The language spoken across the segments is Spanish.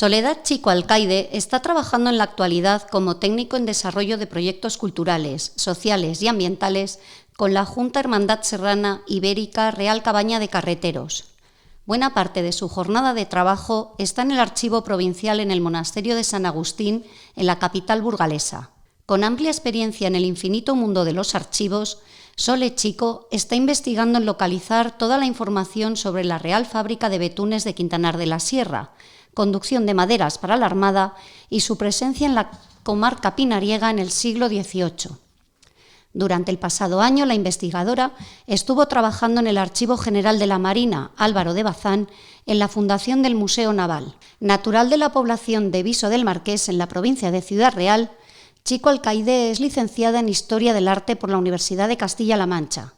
Soledad Chico Alcaide está trabajando en la actualidad como técnico en desarrollo de proyectos culturales, sociales y ambientales con la Junta Hermandad Serrana Ibérica Real Cabaña de Carreteros. Buena parte de su jornada de trabajo está en el Archivo Provincial en el Monasterio de San Agustín, en la capital burgalesa. Con amplia experiencia en el infinito mundo de los archivos, Sole Chico está investigando en localizar toda la información sobre la Real Fábrica de Betunes de Quintanar de la Sierra, conducción de maderas para la Armada y su presencia en la comarca pinariega en el siglo XVIII. Durante el pasado año, la investigadora estuvo trabajando en el Archivo General de la Marina, Álvaro de Bazán, en la fundación del Museo Naval. Natural de la población de Viso del Marqués, en la provincia de Ciudad Real, Chico Alcaide es licenciada en Historia del Arte por la Universidad de Castilla-La Mancha.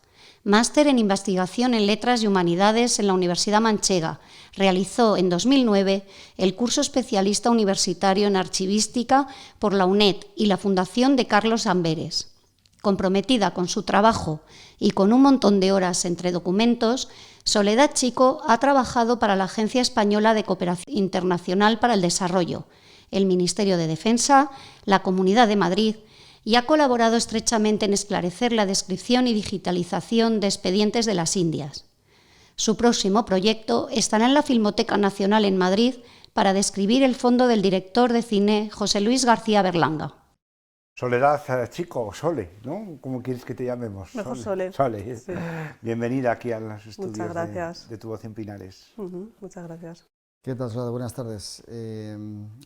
Máster en Investigación en Letras y Humanidades en la Universidad Manchega. Realizó en 2009 el curso especialista universitario en Archivística por la UNED y la Fundación de Carlos Amberes. Comprometida con su trabajo y con un montón de horas entre documentos, Soledad Chico ha trabajado para la Agencia Española de Cooperación Internacional para el Desarrollo, el Ministerio de Defensa, la Comunidad de Madrid, y ha colaborado estrechamente en esclarecer la descripción y digitalización de expedientes de las Indias. Su próximo proyecto estará en la Filmoteca Nacional en Madrid para describir el fondo del director de cine José Luis García Berlanga. Soledad Chico, Sole, ¿no? ¿Cómo quieres que te llamemos? Mejor Sole. Sole. Sí. Bienvenida aquí a los estudios Muchas gracias. de Tu Voz en Pinares. Muchas gracias. ¿Qué tal, Soledad? Buenas tardes.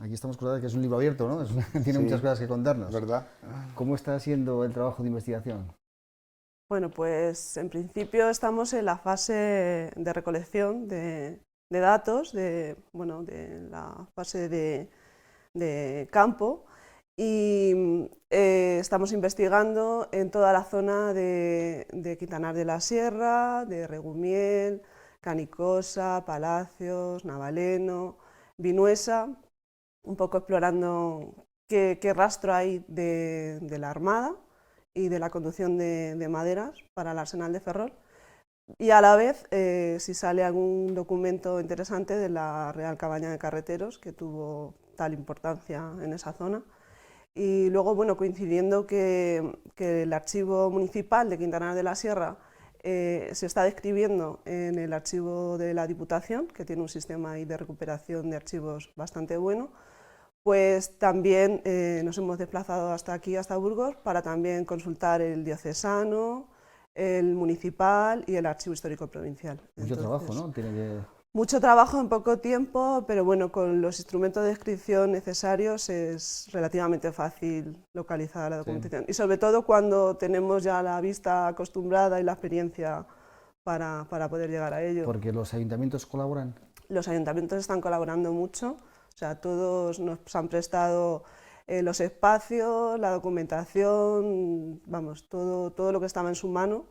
Aquí estamos con Soledad, que es un libro abierto, ¿no? Tiene muchas cosas que contarnos. ¿Verdad? ¿Cómo está siendo el trabajo de investigación? Bueno, pues en principio estamos en la fase de recolección de datos, de la fase de campo, y estamos investigando en toda la zona de Quintanar de la Sierra, de Regumiel, Canicosa, Palacios, Navaleno, Vinuesa, un poco explorando qué rastro hay de la Armada y de la conducción de maderas para el arsenal de Ferrol, y a la vez si sale algún documento interesante de la Real Cabaña de Carreteros, que tuvo tal importancia en esa zona. Y luego, bueno, coincidiendo que el archivo municipal de Quintanar de la Sierra se está describiendo en el archivo de la Diputación, que tiene un sistema ahí de recuperación de archivos bastante bueno, pues también nos hemos desplazado hasta aquí, hasta Burgos, para también consultar el diocesano, el municipal y el archivo histórico provincial. Mucho trabajo, ¿no? Mucho trabajo en poco tiempo, pero bueno, con los instrumentos de descripción necesarios es relativamente fácil localizar la documentación. Sí. Y sobre todo cuando tenemos ya la vista acostumbrada y la experiencia para poder llegar a ello. ¿Porque los ayuntamientos colaboran? Los ayuntamientos están colaborando mucho, o sea, todos nos han prestado los espacios, la documentación, vamos, todo lo que estaba en su mano.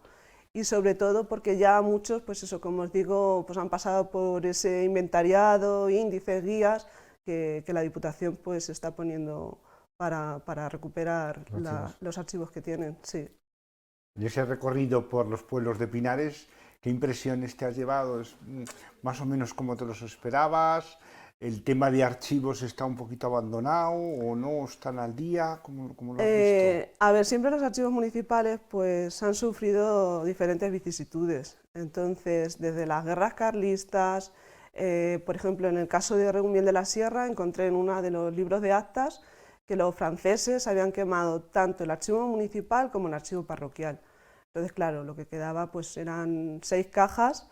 Y sobre todo porque ya muchos, pues eso, como os digo, pues han pasado por ese inventariado, índices, guías que la Diputación pues está poniendo para recuperar los archivos que tienen. Sí. Y ese recorrido por los pueblos de Pinares, ¿qué impresiones te has llevado? ¿Es más o menos como te los esperabas? ¿El tema de archivos está un poquito abandonado o no están al día? ¿Cómo lo has visto? A ver, siempre los archivos municipales pues han sufrido diferentes vicisitudes. Entonces, desde las guerras carlistas, por ejemplo, en el caso de Regumiel de la Sierra, encontré en uno de los libros de actas que los franceses habían quemado tanto el archivo municipal como el archivo parroquial. Entonces, claro, lo que quedaba pues eran 6 cajas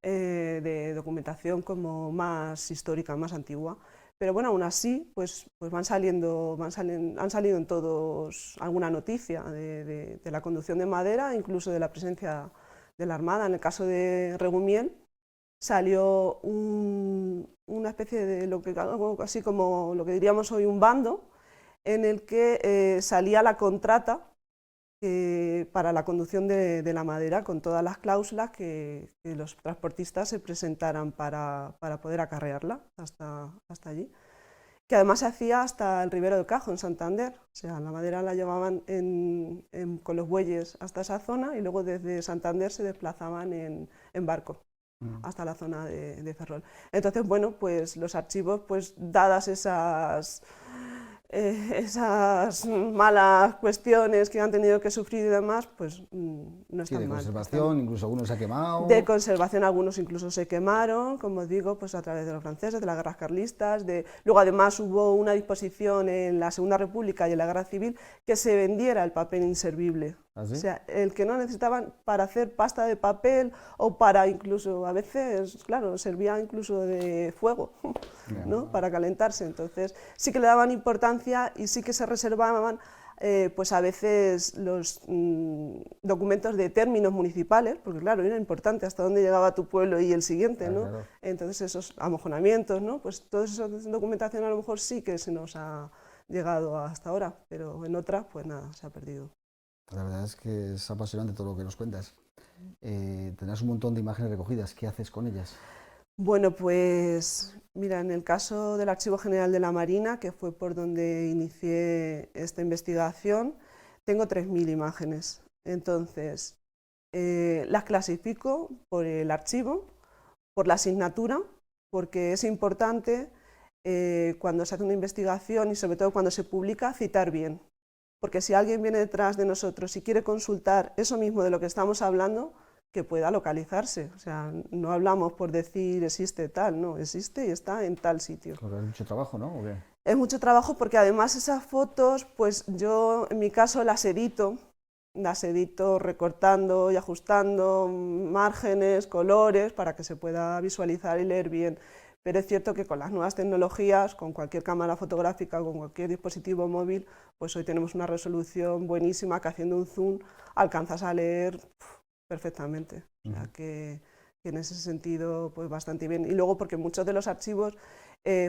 de documentación como más histórica, más antigua, pero bueno, aún así pues han salido en todos alguna noticia de la conducción de madera, incluso de la presencia de la Armada. En el caso de Regumiel salió una especie de así como lo que diríamos hoy un bando, en el que salía la contrata para la conducción de la madera, con todas las cláusulas que los transportistas se presentaran para poder acarrearla hasta allí, que además se hacía hasta el Ribero del Cajo, en Santander. O sea, la madera la llevaban con los bueyes hasta esa zona y luego desde Santander se desplazaban en barco. hasta la zona de Ferrol. Entonces, bueno, pues los archivos, pues dadas esas malas cuestiones que han tenido que sufrir y demás, pues no Sí, están de mal. conservación, incluso algunos se ha quemado. De conservación algunos incluso se quemaron, como digo, pues a través de los franceses, de las guerras carlistas. Luego además hubo una disposición en la Segunda República y en la Guerra Civil que se vendiera el papel inservible. ¿Ah, sí? O sea, el que no necesitaban para hacer pasta de papel o para incluso, a veces, claro, servía incluso de fuego, ¿no? Para calentarse. Entonces sí que le daban importancia y sí que se reservaban pues a veces los documentos de términos municipales, porque claro, era importante hasta dónde llegaba tu pueblo y el siguiente, ¿no? Claro. Entonces esos amojonamientos, ¿no? Pues toda esa documentación a lo mejor sí que se nos ha llegado hasta ahora, pero en otras pues nada, se ha perdido. La verdad es que es apasionante todo lo que nos cuentas. Tendrás un montón de imágenes recogidas, ¿qué haces con ellas? Bueno, pues mira, en el caso del Archivo General de la Marina, que fue por donde inicié esta investigación, tengo 3000 imágenes. Entonces, las clasifico por el archivo, por la asignatura, porque es importante cuando se hace una investigación y sobre todo cuando se publica, citar bien. Porque si alguien viene detrás de nosotros y quiere consultar eso mismo de lo que estamos hablando, que pueda localizarse. O sea, no hablamos por decir existe tal, no, existe y está en tal sitio. Porque es mucho trabajo, ¿no? ¿O qué? Es mucho trabajo porque además esas fotos, pues yo en mi caso las edito recortando y ajustando márgenes, colores, para que se pueda visualizar y leer bien. Pero es cierto que con las nuevas tecnologías, con cualquier cámara fotográfica, con cualquier dispositivo móvil, pues hoy tenemos una resolución buenísima que haciendo un zoom alcanzas a leer perfectamente. O sea que en ese sentido pues bastante bien. Y luego porque muchos de los archivos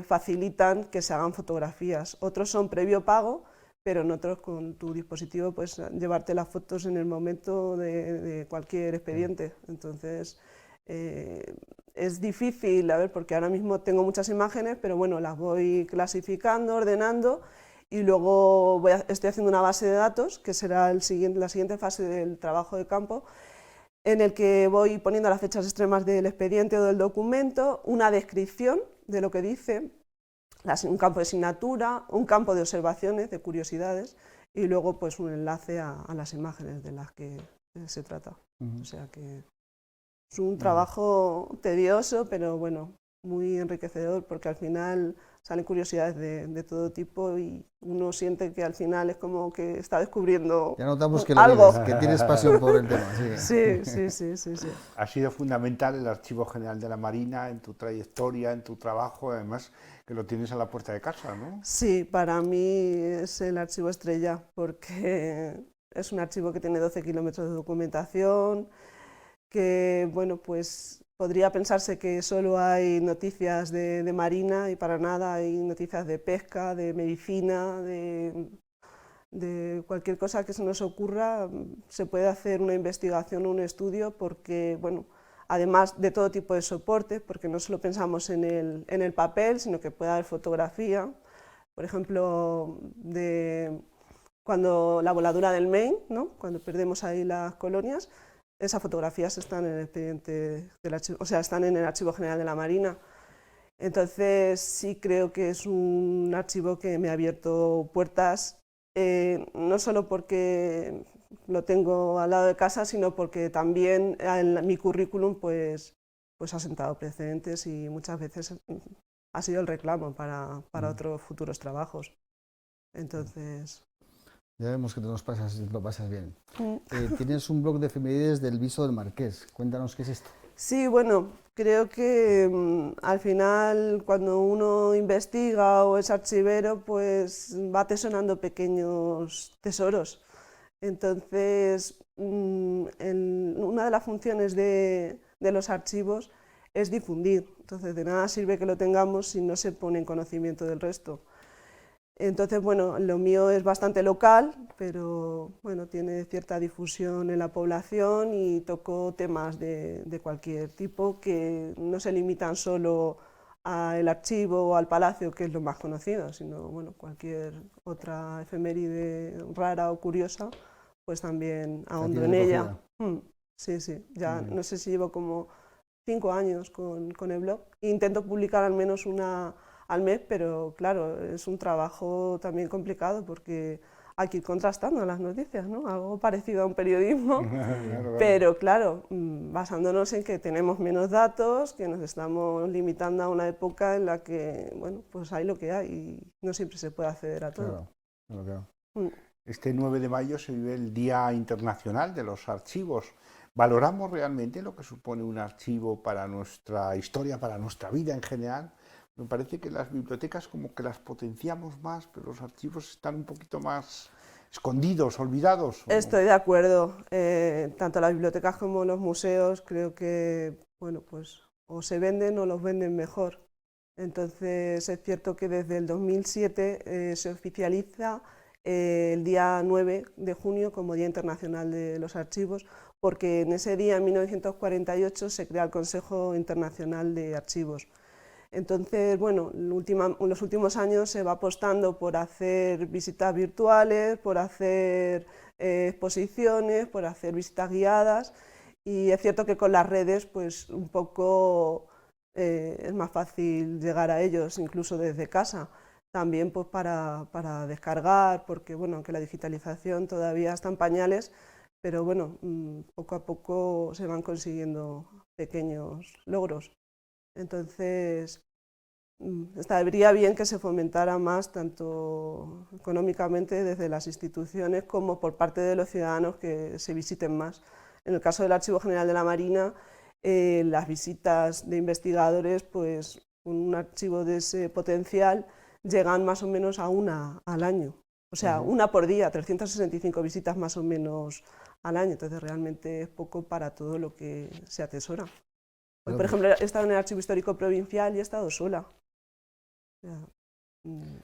facilitan que se hagan fotografías. Otros son previo pago, pero en otros con tu dispositivo puedes llevarte las fotos en el momento de cualquier expediente. Entonces es difícil, a ver, porque ahora mismo tengo muchas imágenes, pero bueno, las voy clasificando, ordenando, y luego estoy haciendo una base de datos, que será la siguiente fase del trabajo de campo, en el que voy poniendo las fechas extremas del expediente o del documento, una descripción de lo que dice, un campo de asignatura, un campo de observaciones, de curiosidades, y luego pues un enlace a las imágenes de las que se trata. O sea que es un trabajo tedioso, pero bueno, muy enriquecedor, porque al final salen curiosidades de todo tipo y uno siente que al final es como que está descubriendo Ya notamos que algo. que tienes pasión por el tema. Sí. Sí. Ha sido fundamental el Archivo General de la Marina en tu trayectoria, en tu trabajo, además que lo tienes a la puerta de casa, ¿no? Sí, para mí es el archivo estrella, porque es un archivo que tiene 12 kilómetros de documentación, que bueno, pues podría pensarse que solo hay noticias de marina y para nada, hay noticias de pesca, de medicina, de cualquier cosa que se nos ocurra, se puede hacer una investigación o un estudio porque, bueno, además de todo tipo de soportes, porque no solo pensamos en el papel, sino que puede haber fotografía, por ejemplo, cuando la voladura del Maine, ¿no? Cuando perdemos ahí las colonias, esas fotografías están en el expediente del archivo, o sea, están en el Archivo General de la Marina. Entonces sí creo que es un archivo que me ha abierto puertas, no solo porque lo tengo al lado de casa, sino porque también en mi currículum pues ha sentado precedentes y muchas veces ha sido el reclamo para otros futuros trabajos. Entonces... Ya vemos que te lo pasas bien. Tienes un blog de efemérides del Viso del Marqués. Cuéntanos qué es esto. Sí, bueno, creo que al final cuando uno investiga o es archivero, pues va atesorando pequeños tesoros. Entonces, una de las funciones de los archivos es difundir. Entonces, de nada sirve que lo tengamos si no se pone en conocimiento del resto. Entonces, bueno, lo mío es bastante local, pero bueno, tiene cierta difusión en la población y toco temas de cualquier tipo que no se limitan solo al archivo o al palacio, que es lo más conocido, sino bueno, cualquier otra efeméride rara o curiosa, pues también ahondo en ella. Sí, ya no sé si llevo como 5 años con el blog. Intento publicar al menos una al mes, pero claro, es un trabajo también complicado porque hay que ir contrastando las noticias, ¿no? Algo parecido a un periodismo, Claro, pero claro, basándonos en que tenemos menos datos, que nos estamos limitando a una época en la que, bueno, pues hay lo que hay y no siempre se puede acceder a todo. Claro, claro. Este 9 de mayo se vive el Día Internacional de los Archivos. ¿Valoramos realmente lo que supone un archivo para nuestra historia, para nuestra vida en general? Me parece que las bibliotecas como que las potenciamos más, pero los archivos están un poquito más escondidos, olvidados. Estoy de acuerdo. Tanto las bibliotecas como los museos creo que, bueno, pues o se venden o los venden mejor. Entonces es cierto que desde el 2007 se oficializa el día 9 de junio como Día Internacional de los Archivos, porque en ese día, en 1948, se crea el Consejo Internacional de Archivos. Entonces, bueno, en los últimos años se va apostando por hacer visitas virtuales, por hacer exposiciones, por hacer visitas guiadas, y es cierto que con las redes pues un poco es más fácil llegar a ellos, incluso desde casa. También pues para descargar, porque bueno, aunque la digitalización todavía está en pañales, pero bueno, poco a poco se van consiguiendo pequeños logros. Entonces, estaría bien que se fomentara más, tanto económicamente desde las instituciones como por parte de los ciudadanos, que se visiten más. En el caso del Archivo General de la Marina, las visitas de investigadores, pues un archivo de ese potencial llegan más o menos a una al año, o sea, una por día, 365 visitas más o menos al año, entonces realmente es poco para todo lo que se atesora. Hoy, por ejemplo, he estado en el Archivo Histórico Provincial y he estado sola. O sea,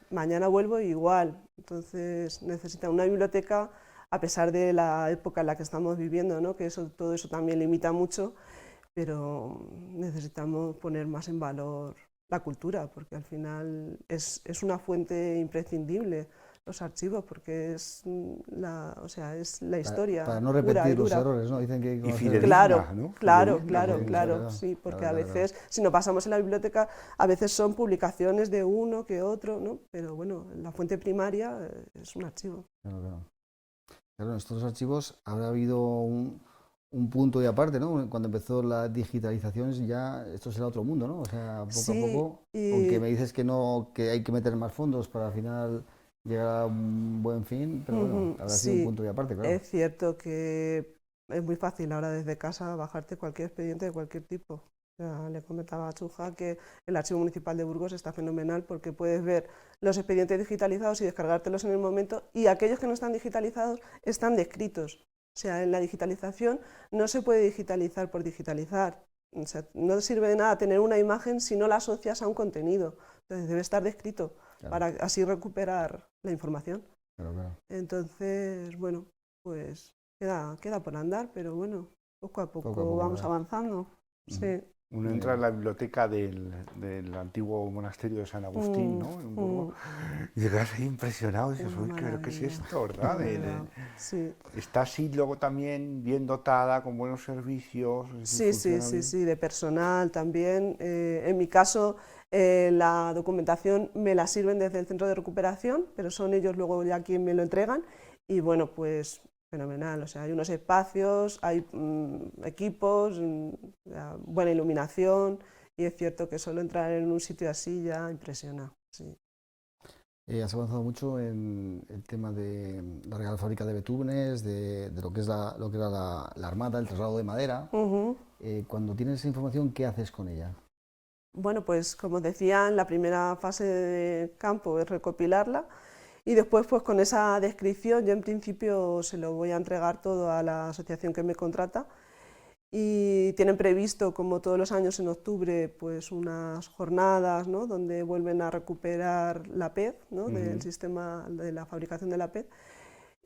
mañana vuelvo igual, entonces necesita una biblioteca, a pesar de la época en la que estamos viviendo, ¿no? Que todo eso también limita mucho, pero necesitamos poner más en valor la cultura, porque al final es una fuente imprescindible, los archivos, porque es o sea, es la historia Para no pura y repetir los dura. errores, ¿no? Dicen que hay que Y conocer- fidedigna, Claro, ¿no? claro, Fidedigna, claro, sí, porque claro, a claro. veces, si no pasamos en la biblioteca, a veces son publicaciones de uno que otro, ¿no? Pero bueno, la fuente primaria es un archivo. Claro, claro. Claro, en estos archivos habrá habido un punto y aparte, ¿no? Cuando empezó la digitalización ya esto será otro mundo, ¿no? O sea, poco Sí, a poco, aunque me dices que no, que hay que meter más fondos para al final llegar a un buen fin, pero bueno, habrá sido un sí, punto y aparte, claro. es cierto que es muy fácil ahora desde casa bajarte cualquier expediente de cualquier tipo. O sea, le comentaba a Chuja que el Archivo Municipal de Burgos está fenomenal porque puedes ver los expedientes digitalizados y descargártelos en el momento, y aquellos que no están digitalizados están descritos. O sea, en la digitalización no se puede digitalizar por digitalizar. O sea, no sirve de nada tener una imagen si no la asocias a un contenido. Entonces debe estar descrito, Claro. para así recuperar la información. Claro, claro. Entonces, bueno, pues queda por andar, pero bueno, poco a poco vamos ¿verdad? avanzando. Sí. Uno entra en la biblioteca del antiguo monasterio de San Agustín, ¿no? En Burgos, y te quedas ahí impresionado y dices, uy, pero ¿qué es esto, verdad? Sí. Está así luego también bien dotada, con buenos servicios. Es decir, funciona bien. Sí, de personal también. En mi caso, la documentación me la sirven desde el centro de recuperación, pero son ellos luego ya quien me lo entregan, y bueno, pues fenomenal, o sea, hay unos espacios, hay equipos, buena iluminación, y es cierto que solo entrar en un sitio así ya impresiona. Sí. Has avanzado mucho en el tema de la Real Fábrica de Betúmenes, de lo que es lo que era la armada, el traslado de madera. Cuando tienes esa información, ¿qué haces con ella? Bueno, pues como decía, en la primera fase de campo es recopilarla, y después pues con esa descripción yo en principio se lo voy a entregar todo a la asociación que me contrata, y tienen previsto, como todos los años en octubre, pues unas jornadas, ¿no? Donde vuelven a recuperar la PET, ¿no? Del sistema de la fabricación de la PET,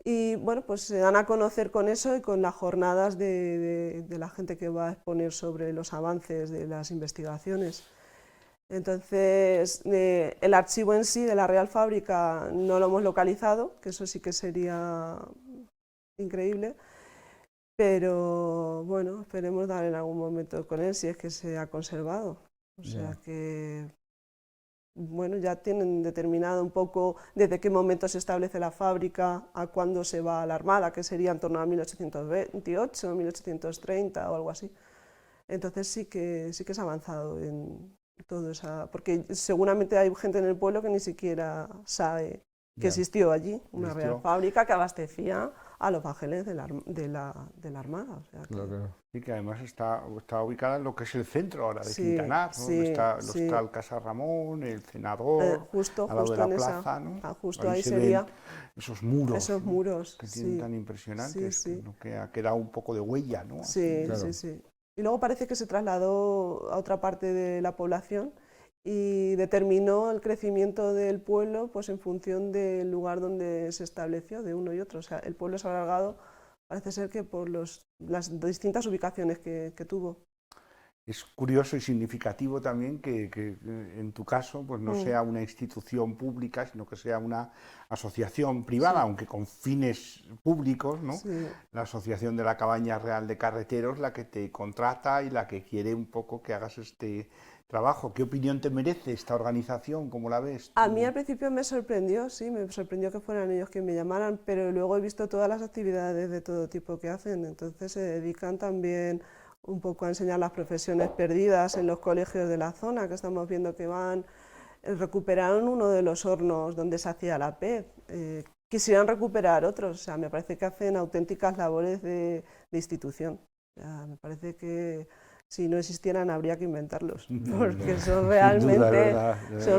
y bueno, pues se dan a conocer con eso y con las jornadas de la gente que va a exponer sobre los avances de las investigaciones. Entonces, el archivo en sí de la Real Fábrica no lo hemos localizado, que eso sí que sería increíble, pero bueno, esperemos dar en algún momento con él si es que se ha conservado. O sea que, bueno, ya tienen determinado un poco desde qué momento se establece la fábrica a cuándo se va a la Armada, que sería en torno a 1828, 1830 o algo así. Entonces sí que se ha avanzado en todo eso, porque seguramente hay gente en el pueblo que ni siquiera sabe que existió allí una real fábrica que abastecía a los bajeleres de la Armada. O sea que... Claro. Sí, que además está ubicada en lo que es el centro ahora de Quintanar, ¿no? Donde está el Casa Ramón, el Cenador, justo al lado de la en plaza, ¿no? Justo ahí se sería... ven esos muros, esos ¿no? muros que tienen tan impresionantes, ¿no? Que ha quedado un poco de huella, ¿no? Sí, sí. Y luego parece que se trasladó a otra parte de la población y determinó el crecimiento del pueblo pues en función del lugar donde se estableció, de uno y otro. O sea, el pueblo se ha alargado, parece ser que por las distintas ubicaciones que tuvo. Es curioso y significativo también que en tu caso pues no sea una institución pública, sino que sea una asociación privada, aunque con fines públicos, ¿no? La Asociación de la Cabaña Real de Carreteros, la que te contrata y la que quiere un poco que hagas este trabajo. ¿Qué opinión te merece esta organización? ¿Cómo la ves tú? A mí al principio me sorprendió, sí, me sorprendió que fueran ellos quienes me llamaran, pero luego he visto todas las actividades de todo tipo que hacen, entonces se dedican también un poco a enseñar las profesiones perdidas en los colegios de la zona, que estamos viendo que recuperaron uno de los hornos donde se hacía la pez, quisieran recuperar otros, o sea, me parece que hacen auténticas labores de institución, o sea, me parece que si no existieran habría que inventarlos, porque son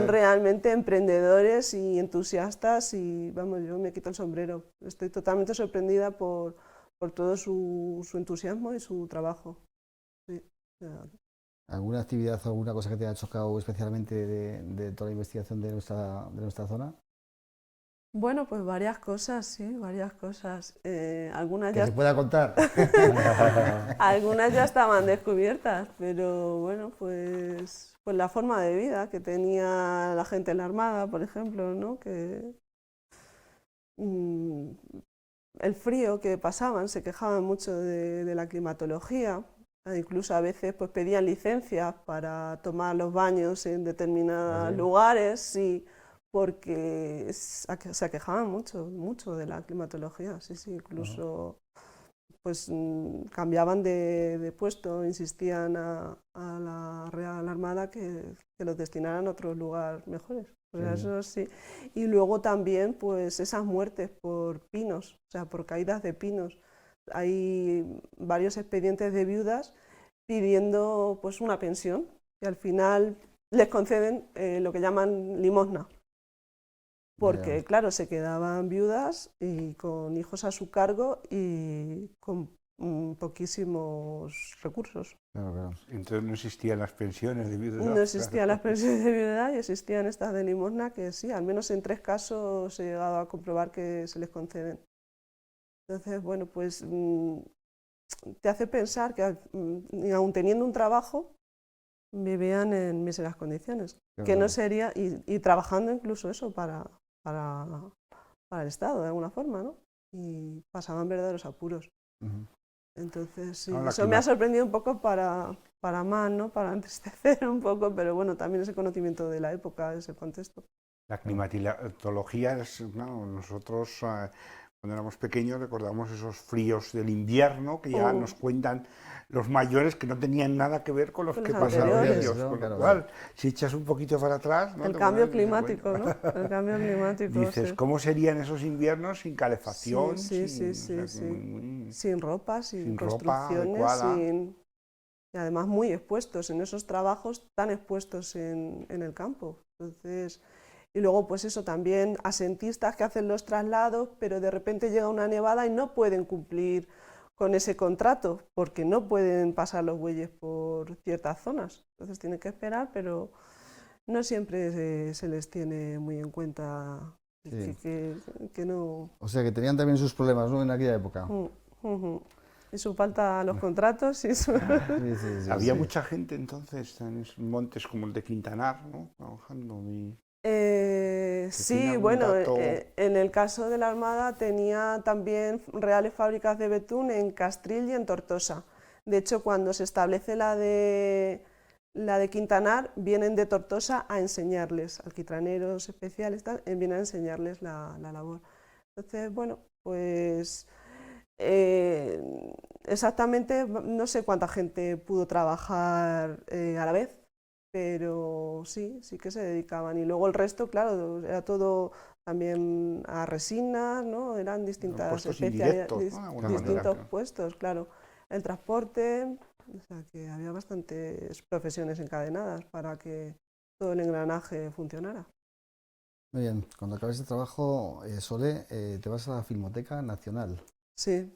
realmente emprendedores y entusiastas y vamos, yo me quito el sombrero, estoy totalmente sorprendida por todo su entusiasmo y su trabajo. Sí. ¿Alguna actividad o alguna cosa que te haya chocado especialmente de toda la investigación de nuestra zona? Bueno, pues varias cosas, sí, varias cosas. Algunas ¿Que se pueda contar? Algunas ya estaban descubiertas, pero bueno, pues la forma de vida que tenía la gente en la Armada, por ejemplo, ¿no? Que el frío que pasaban, se quejaban mucho de la climatología, incluso a veces pues pedían licencias para tomar los baños en determinados lugares, sí, porque se aquejaban mucho de la climatología, sí, incluso pues cambiaban de puesto, insistían a la Real Armada que los destinaran a otros lugares mejores. O sea, eso sí. Y luego también pues esas muertes por pinos, o sea, por caídas de pinos. Hay varios expedientes de viudas pidiendo pues una pensión y al final les conceden lo que llaman limosna. Porque, claro, se quedaban viudas y con hijos a su cargo y con poquísimos recursos. Claro. Entonces no existían las pensiones de viudedad. No existían las pensiones de viudedad y existían estas de limosna que sí, al menos en 3 casos he llegado a comprobar que se les conceden. Entonces, bueno, pues te hace pensar que aun teniendo un trabajo, vivían en míseras condiciones. Que no sería, y trabajando incluso eso para el Estado, de alguna forma, ¿no? Y pasaban verdaderos apuros. Entonces, sí, eso me ha sorprendido un poco para mal, ¿no? Para entristecer un poco, pero bueno, también ese conocimiento de la época, ese contexto. La climatología es, no, nosotros cuando éramos pequeños recordamos esos fríos del invierno que ya nos cuentan los mayores que no tenían nada que ver con los que pasaron ellos, ¿no? Con lo cual, si echas un poquito para atrás... ¿no? El cambio climático, ¿no? El cambio climático. Dices, ¿cómo serían esos inviernos sin calefacción? Sin ropa, sin construcciones, y además muy expuestos en esos trabajos tan expuestos en el campo. Entonces... Y luego, pues eso, también asentistas que hacen los traslados, pero de repente llega una nevada y no pueden cumplir con ese contrato, porque no pueden pasar los bueyes por ciertas zonas. Entonces tienen que esperar, pero no siempre se les tiene muy en cuenta que no... O sea, que tenían también sus problemas, ¿no?, en aquella época. Y su falta a los contratos y su... Había mucha gente entonces en montes como el de Quintanar, ¿no? Trabajando Sí, algún bueno, dato? en el caso de la Armada tenía también reales fábricas de betún en Castril y en Tortosa. De hecho, cuando se establece la de Quintanar, vienen de Tortosa a enseñarles, alquitraneros especiales, vienen a enseñarles la labor. Entonces, bueno, pues exactamente no sé cuánta gente pudo trabajar a la vez, pero sí que se dedicaban. Y luego el resto, claro, era todo también a resinas, ¿no? Eran distintas Puestos especialidades, indirectos, ¿no? De alguna manera, distintos claro. puestos, claro. El transporte, o sea que había bastantes profesiones encadenadas para que todo el engranaje funcionara. Muy bien, cuando acabes de trabajo, Sole, te vas a la Filmoteca Nacional. Sí.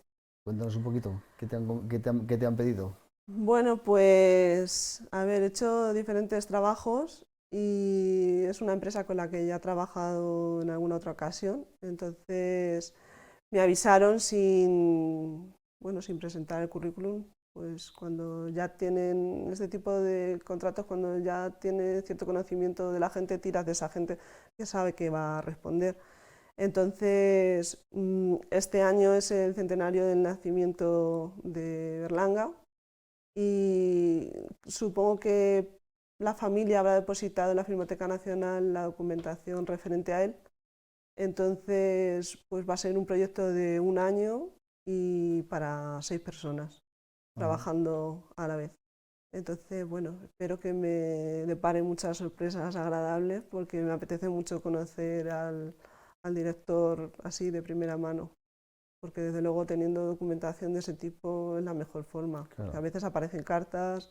Cuéntanos un poquito, qué te han pedido? Bueno, pues he hecho diferentes trabajos y es una empresa con la que ya he trabajado en alguna otra ocasión. Entonces me avisaron sin presentar el currículum, pues cuando ya tienen este tipo de contratos, cuando ya tiene cierto conocimiento de la gente, tiras de esa gente que sabe que va a responder. Entonces, este año es el centenario del nacimiento de Berlanga y supongo que la familia habrá depositado en la Filmoteca Nacional la documentación referente a él. Entonces, pues va a ser un proyecto de un año y para 6 personas trabajando a la vez. Entonces, bueno, espero que me depare muchas sorpresas agradables porque me apetece mucho conocer al director así de primera mano, porque desde luego teniendo documentación de ese tipo es la mejor forma. Claro. A veces aparecen cartas,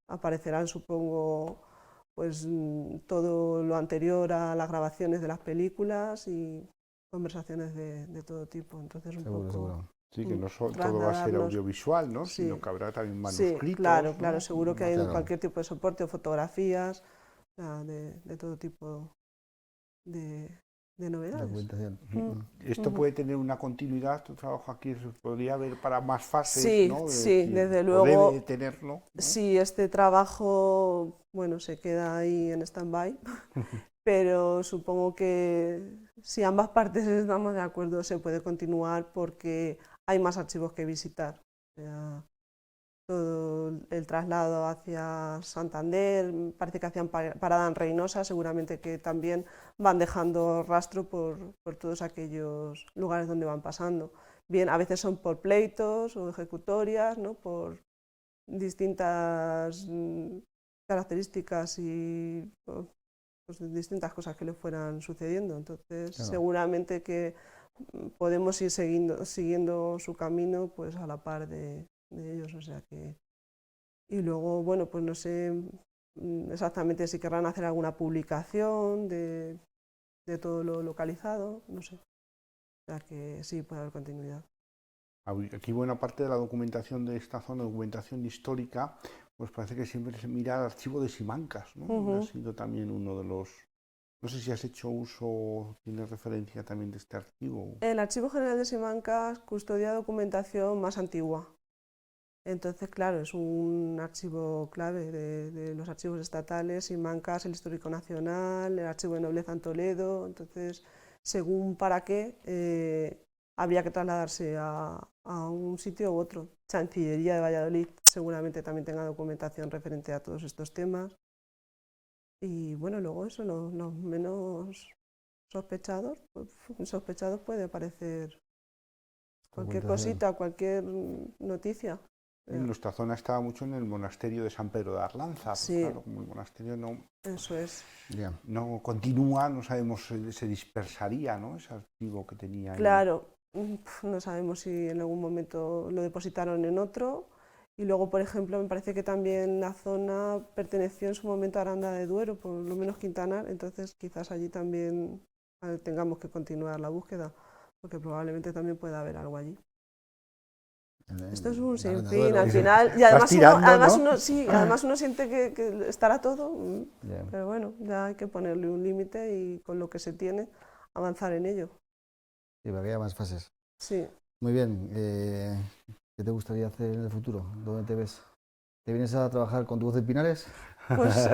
aparecerán, supongo, pues todo lo anterior a las grabaciones de las películas y conversaciones de todo tipo. Entonces, un Seguro, poco seguro. Sí, que no todo va a ser trasladarnos. audiovisual, ¿no? Sí, Sino que habrá también sí, manuscritos, claro, ¿no? seguro que hay Claro. cualquier tipo de soporte o fotografías, o sea, de todo tipo de novedades. Documentación. Esto puede tener una continuidad, tu trabajo aquí se podría ver para más fases, Sí, ¿no? sí, desde O debe luego, tenerlo, ¿no? sí, este trabajo, bueno, se queda ahí en stand-by, pero supongo que si ambas partes estamos de acuerdo se puede continuar porque hay más archivos que visitar. O sea, todo el traslado hacia Santander, parece que hacían parada en Reynosa, seguramente que también van dejando rastro por todos aquellos lugares donde van pasando. Bien, a veces son por pleitos o ejecutorias, ¿no? Por distintas características y pues, distintas cosas que le fueran sucediendo. Entonces, Claro. seguramente que podemos ir siguiendo su camino pues a la par de ellos, o sea que... Y luego, bueno, pues no sé exactamente si querrán hacer alguna publicación de todo lo localizado, no sé. O sea que sí, puede haber continuidad. Aquí buena parte de la documentación de esta zona, documentación histórica, pues parece que siempre se mira el archivo de Simancas, ¿no? Ha sido también uno de los... No sé si has hecho uso o tienes referencia también de este archivo. El Archivo General de Simancas custodia documentación más antigua. Entonces, claro, es un archivo clave de los archivos estatales, Simancas, el Histórico Nacional, el Archivo de Nobleza en Toledo. Entonces, según para qué, habría que trasladarse a un sitio u otro. Chancillería de Valladolid seguramente también tenga documentación referente a todos estos temas. Y bueno, luego eso, los menos sospechados, puede aparecer cualquier cosita, cualquier noticia. En nuestra zona estaba mucho en el monasterio de San Pedro de Arlanza, Sí. claro, como el monasterio Eso es. no continúa, no sabemos, se dispersaría, ¿no? Ese archivo que tenía ahí. Claro, no sabemos si en algún momento lo depositaron en otro. Y luego, por ejemplo, me parece que también la zona perteneció en su momento a Aranda de Duero, por lo menos Quintanar, entonces quizás allí también tengamos que continuar la búsqueda, porque probablemente también pueda haber algo allí. Esto es un sinfín, al final, y además, además uno siente que estará todo, pero bueno, ya hay que ponerle un límite y con lo que se tiene, avanzar en ello. Sí, para que haya más fases. Sí. Muy bien, ¿qué te gustaría hacer en el futuro? ¿Dónde te ves? ¿Te vienes a trabajar con Tu Voz de Pinares? Pues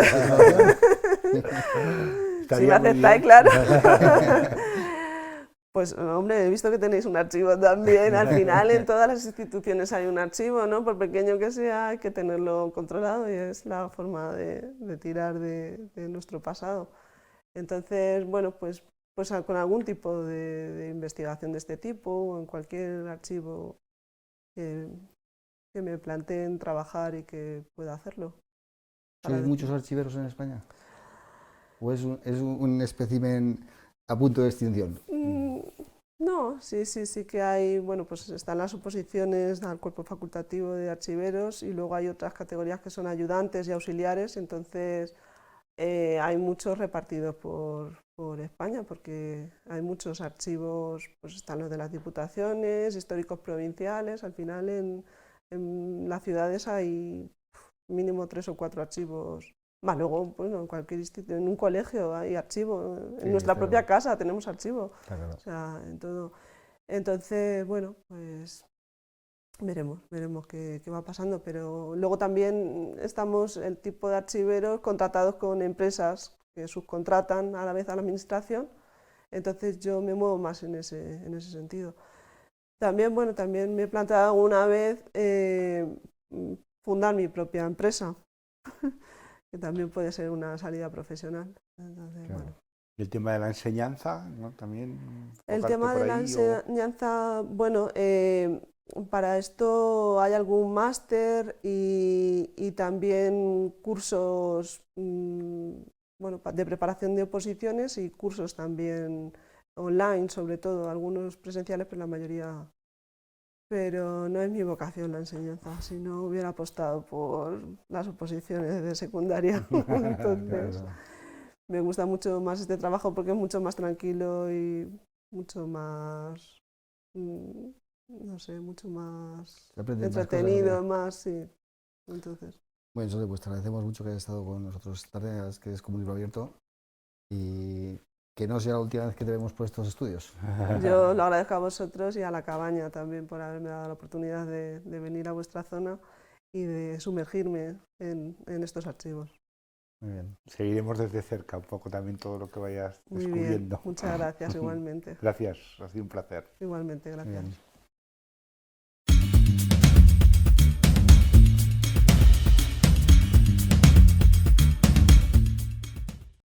Si me muy aceptáis, bien. claro. Pues, hombre, he visto que tenéis un archivo también. Al final, en todas las instituciones hay un archivo, ¿no? Por pequeño que sea, hay que tenerlo controlado y es la forma de tirar de nuestro pasado. Entonces, bueno, pues con algún tipo de investigación de este tipo o en cualquier archivo que me planteen trabajar y que pueda hacerlo. ¿Sois muchos archiveros en España? ¿O es un espécimen a punto de extinción? No, sí que hay, bueno, pues están las oposiciones al cuerpo facultativo de archiveros y luego hay otras categorías que son ayudantes y auxiliares, entonces hay muchos repartidos por España porque hay muchos archivos, pues están los de las diputaciones, históricos provinciales, al final en las ciudades hay mínimo 3 o 4 archivos. Más luego, bueno, en cualquier instituto, en un colegio hay archivo, en nuestra propia casa tenemos archivo, o sea, en todo. Entonces, bueno, pues veremos qué va pasando, pero luego también estamos el tipo de archiveros contratados con empresas que subcontratan a la vez a la administración, entonces yo me muevo más en ese sentido. También, bueno, también me he planteado una vez fundar mi propia empresa, que también puede ser una salida profesional. Entonces, Claro. bueno. Y el tema de la enseñanza, ¿no? También. El enfocarte tema por de la ahí, enseñanza, bueno, para esto hay algún máster y también cursos bueno, de preparación de oposiciones y cursos también online, sobre todo, algunos presenciales, pero la mayoría. Pero no es mi vocación la enseñanza, si no hubiera apostado por las oposiciones de secundaria. Entonces, me gusta mucho más este trabajo porque es mucho más tranquilo y mucho más, no sé, mucho más entretenido, más, sí. Entonces, Bueno, Sole, pues te agradecemos mucho que hayas estado con nosotros esta tarde, que es como un libro abierto y que no sea la última vez que te vemos por estos estudios. yo lo agradezco a vosotros y a la Cabaña también por haberme dado la oportunidad de venir a vuestra zona y de sumergirme en estos archivos. Muy bien. Seguiremos desde cerca un poco también todo lo que vayas Muy bien, descubriendo. muchas gracias igualmente. Gracias, ha sido un placer. Igualmente, Muy gracias. bien.